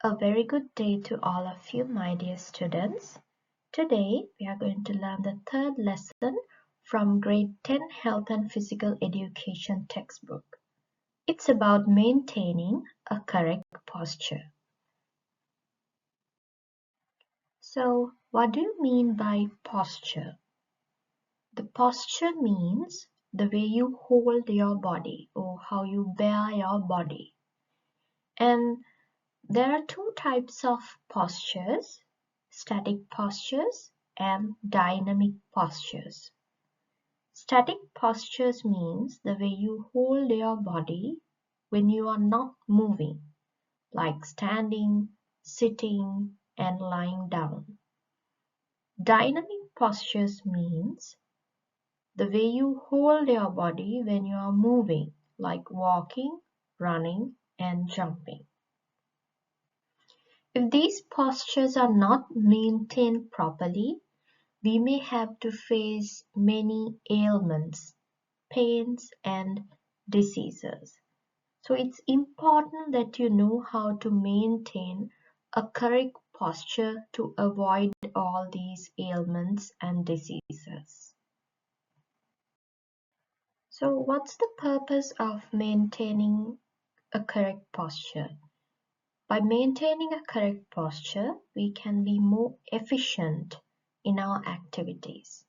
A very good day to all of you, my dear students. Today we are going to learn the third lesson from grade 10 Health and Physical Education textbook. It's about maintaining a correct posture. So, what do you mean by posture? The posture means the way you hold your body or how you bear your body. And there are two types of postures, static postures and dynamic postures. Static postures means the way you hold your body when you are not moving, like standing, sitting, and lying down. Dynamic postures means the way you hold your body when you are moving, like walking, running, and jumping. If these postures are not maintained properly, we may have to face many ailments, pains, and diseases. So it's important that you know how to maintain a correct posture to avoid all these ailments and diseases. So what's the purpose of maintaining a correct posture? By maintaining a correct posture, we can be more efficient in our activities.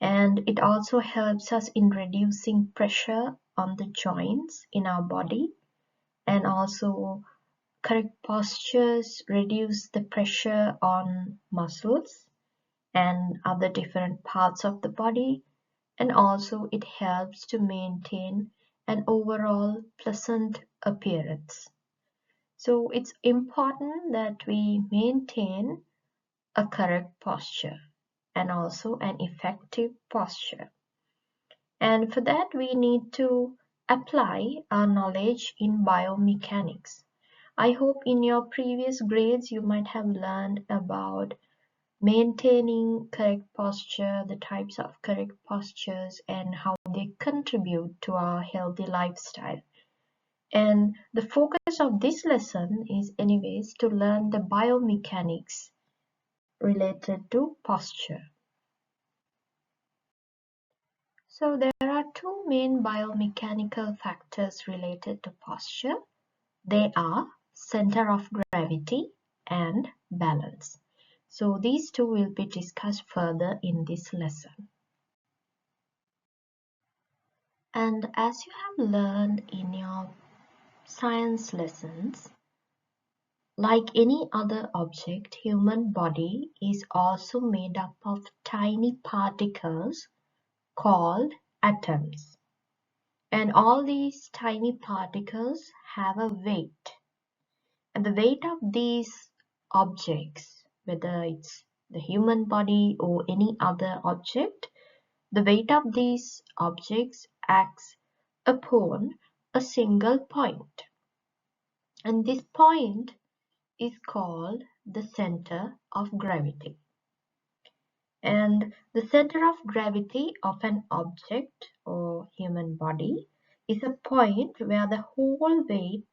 And it also helps us in reducing pressure on the joints in our body, and also correct postures reduce the pressure on muscles and other different parts of the body, and also it helps to maintain an overall pleasant appearance. So it's important that we maintain a correct posture and also an effective posture. And for that, we need to apply our knowledge in biomechanics. I hope in your previous grades you might have learned about maintaining correct posture, the types of correct postures, and how they contribute to our healthy lifestyle. And the focus of this lesson is anyways to learn the biomechanics related to posture. So there are two main biomechanical factors related to posture. They are center of gravity and balance. So these two will be discussed further in this lesson. And as you have learned in your science lessons, like any other object, human body is also made up of tiny particles called atoms. And all these tiny particles have a weight. And the weight of these objects, whether it's the human body or any other object, the weight of these objects acts upon a single point. And this point is called the center of gravity. And the center of gravity of an object or human body is a point where the whole weight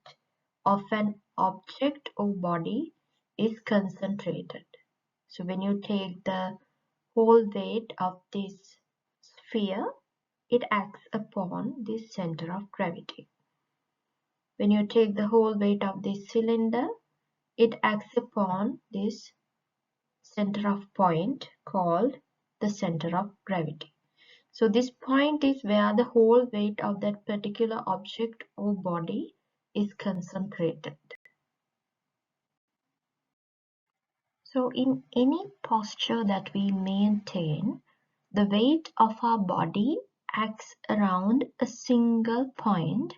of an object or body is concentrated. So when you take the whole weight of this sphere, it acts upon this center of gravity. When you take the whole weight of this cylinder, it acts upon this center of point called the center of gravity. So this point is where the whole weight of that particular object or body is concentrated. So in any posture that we maintain, the weight of our body acts around a single point,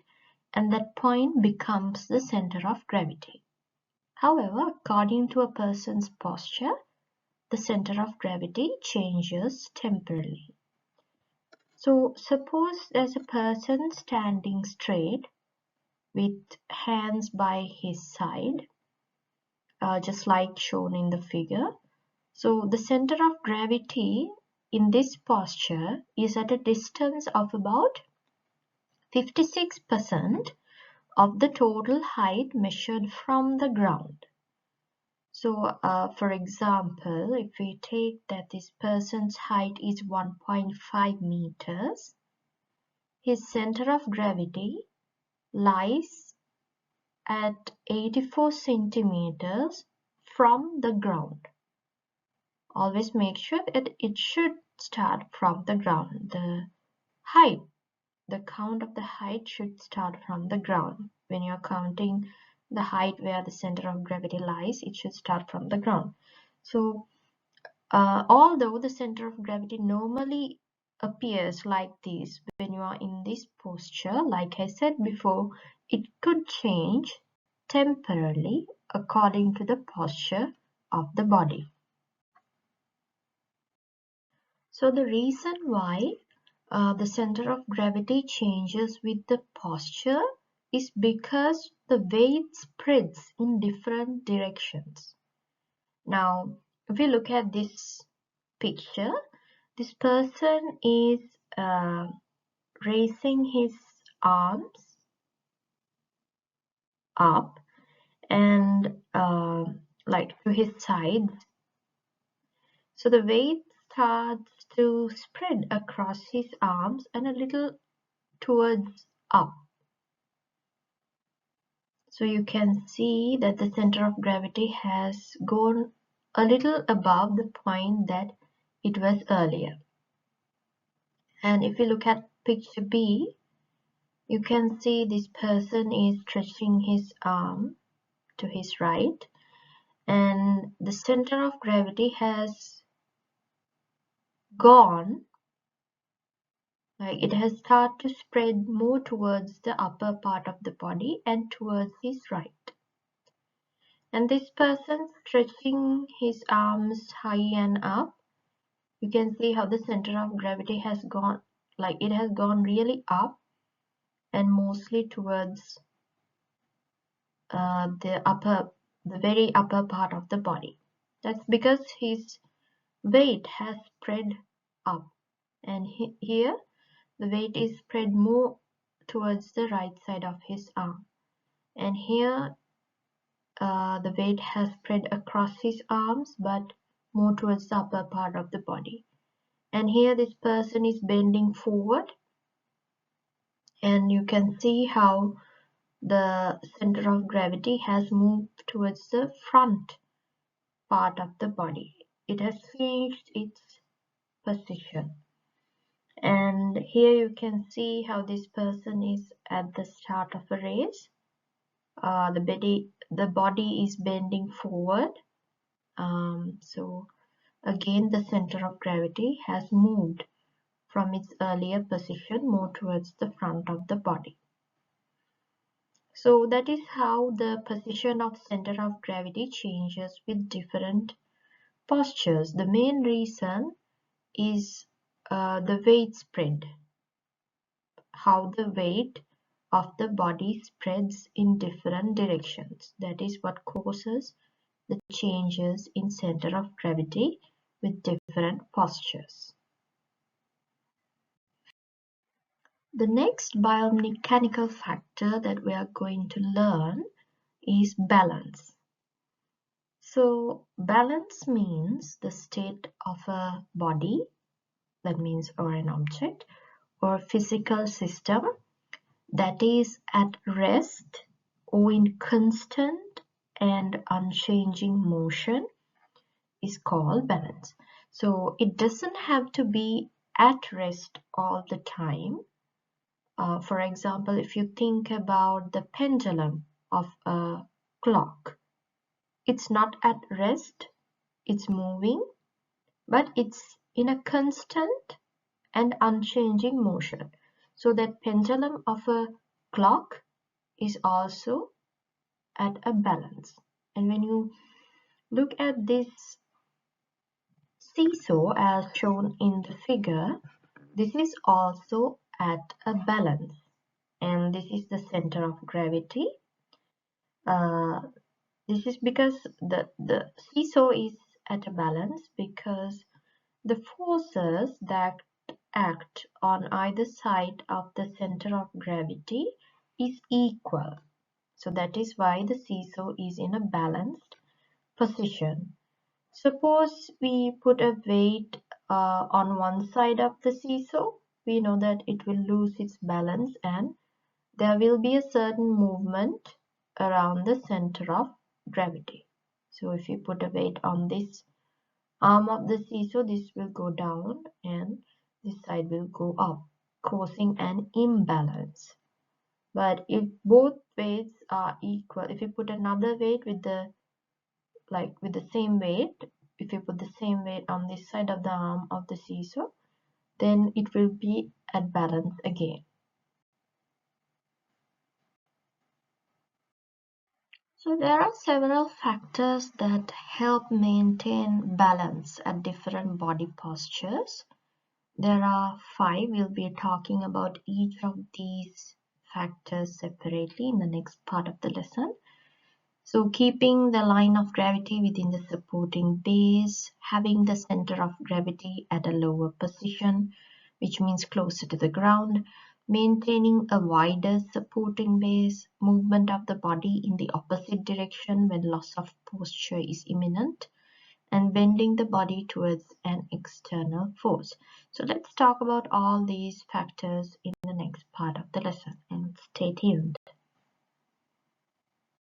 and that point becomes the center of gravity. However, according to a person's posture, the center of gravity changes temporarily. So suppose there's a person standing straight with hands by his side, just like shown in the figure. So the center of gravity in this posture is at a distance of about 56% of the total height measured from the ground. So, for example, if we take that this person's height is 1.5 meters, his center of gravity lies at 84 centimeters from the ground. Always make sure that it should start from the ground. The height, the count of the height should start from the ground. When you're counting the height where the center of gravity lies, it should start from the ground. So, although the center of gravity normally appears like this when you are in this posture, like I said before, it could change temporarily according to the posture of the body. So the reason why the center of gravity changes with the posture is because the weight spreads in different directions. Now, if we look at this picture, this person is raising his arms up and like to his sides. So the weight starts to spread across his arms and a little towards up. So you can see that the center of gravity has gone a little above the point that it was earlier. And if you look at picture B, you can see this person is stretching his arm to his right, and the center of gravity has gone, like it has started to spread more towards the upper part of the body and towards his right. And this person stretching his arms high and up, you can see how the center of gravity has gone, like it has gone really up and mostly towards the very upper part of the body. That's because his weight has spread up, and here the weight is spread more towards the right side of his arm, and here the weight has spread across his arms but more towards the upper part of the body. And here this person is bending forward, and you can see how the center of gravity has moved towards the front part of the body. It has changed its position. And here you can see how this person is at the start of a race. The body is bending forward. So again, the center of gravity has moved from its earlier position more towards the front of the body. So that is how the position of center of gravity changes with different postures. The main reason is the weight spread, how the weight of the body spreads in different directions. That is what causes the changes in center of gravity with different postures. The next biomechanical factor that we are going to learn is balance. So balance means the state of a body, that means or an object or physical system that is at rest or in constant and unchanging motion is called balance. So it doesn't have to be at rest all the time. For example, if you think about the pendulum of a clock, it's not at rest, it's moving, but it's in a constant and unchanging motion. So that pendulum of a clock is also at a balance. And when you look at this seesaw as shown in the figure, this is also at a balance. And this is the center of gravity. This is because the seesaw is at a balance because the forces that act on either side of the center of gravity is equal. So that is why the seesaw is in a balanced position. Suppose we put a weight on one side of the seesaw, we know that it will lose its balance and there will be a certain movement around the center of gravity. So if you put a weight on this arm of the seesaw, this will go down and this side will go up, causing an imbalance. But if both weights are equal, if you put another weight with the same weight, if you put the same weight on this side of the arm of the seesaw, then it will be at balance again. So there are several factors that help maintain balance at different body postures. There are 5. We'll be talking about each of these factors separately in the next part of the lesson. So keeping the line of gravity within the supporting base, having the center of gravity at a lower position, which means closer to the ground, maintaining a wider supporting base, movement of the body in the opposite direction when loss of posture is imminent, and bending the body towards an external force. So let's talk about all these factors in the next part of the lesson and stay tuned.